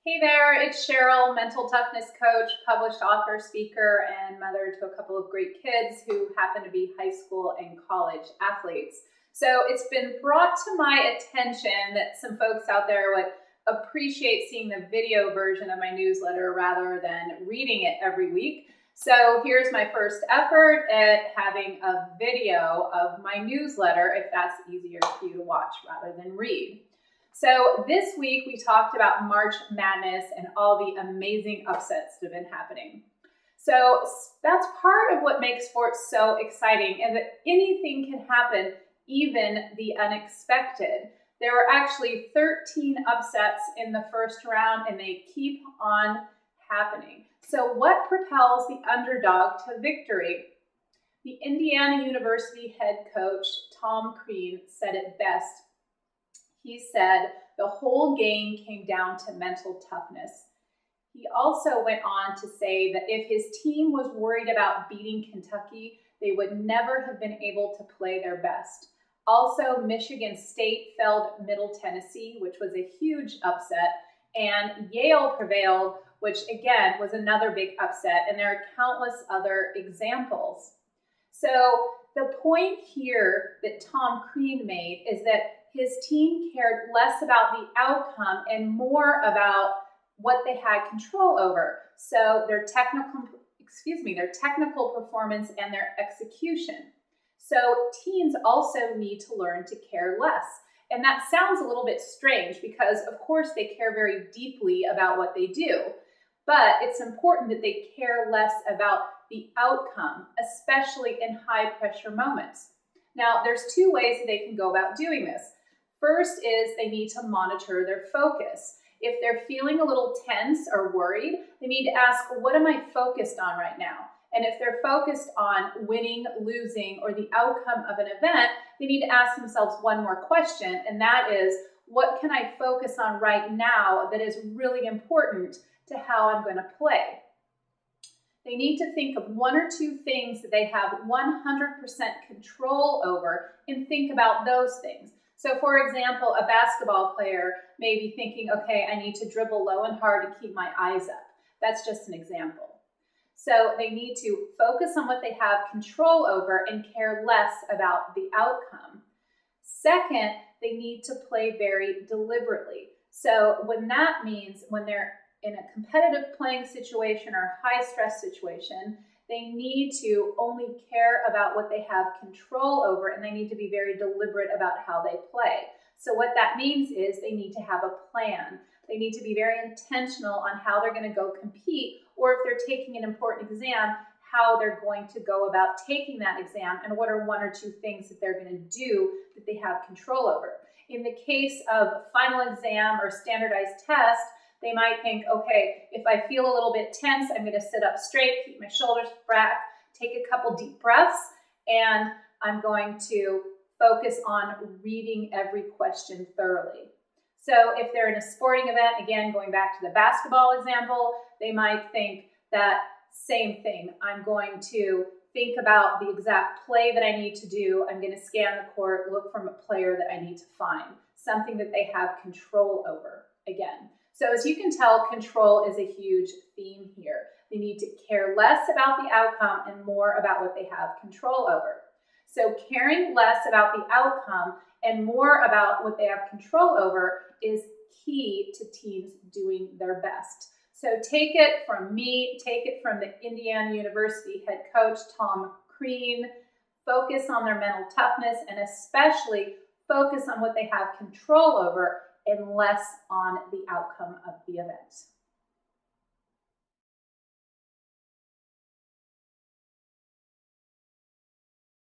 Hey there, it's Sheryl, mental toughness coach, published author, speaker, and mother to a couple of great kids who happen to be high school and college athletes. So it's been brought to my attention that some folks out there would appreciate seeing the video version of my newsletter rather than reading it every week. So here's my first effort at having a video of my newsletter, if that's easier for you to watch rather than read. So this week we talked about March Madness and all the amazing upsets that have been happening. So that's part of what makes sports so exciting, and that anything can happen, even the unexpected. There were actually 13 upsets in the first round, and they keep on happening. So what propels the underdog to victory? The Indiana University head coach, Tom Kline, said it best. He said the whole game came down to mental toughness. He also went on to say that if his team was worried about beating Kentucky, they would never have been able to play their best. Also, Michigan State felled Middle Tennessee, which was a huge upset, and Yale prevailed, which again was another big upset, and there are countless other examples. So the point here that Tom Kline made is that his team cared less about the outcome and more about what they had control over. So their technical performance and their execution. So teens also need to learn to care less. And that sounds a little bit strange because of course they care very deeply about what they do, but it's important that they care less about the outcome, especially in high pressure moments. Now, there's two ways that they can go about doing this. First is they need to monitor their focus. If they're feeling a little tense or worried, they need to ask, what am I focused on right now? And if they're focused on winning, losing, or the outcome of an event, they need to ask themselves one more question, and that is, what can I focus on right now that is really important to how I'm going to play? They need to think of one or two things that they have 100% control over and think about those things. So for example, a basketball player may be thinking, okay, I need to dribble low and hard and keep my eyes up. That's just an example. So they need to focus on what they have control over and care less about the outcome. Second, they need to play very deliberately. So when that means when they're in a competitive playing situation or high stress situation, they need to only care about what they have control over, and they need to be very deliberate about how they play. So what that means is they need to have a plan. They need to be very intentional on how they're going to go compete, or if they're taking an important exam, how they're going to go about taking that exam, and what are one or two things that they're going to do that they have control over. In the case of a final exam or standardized test, they might think, okay, if I feel a little bit tense, I'm going to sit up straight, keep my shoulders back, take a couple deep breaths, and I'm going to focus on reading every question thoroughly. So if they're in a sporting event, again, going back to the basketball example, they might think that same thing. I'm going to think about the exact play that I need to do. I'm going to scan the court, look for a player that I need to find, something that they have control over again. So as you can tell, control is a huge theme here. They need to care less about the outcome and more about what they have control over. So caring less about the outcome and more about what they have control over is key to teams doing their best. So take it from me, take it from the Indiana University head coach, Tom Kline. Focus on their mental toughness and especially focus on what they have control over and less on the outcome of the event.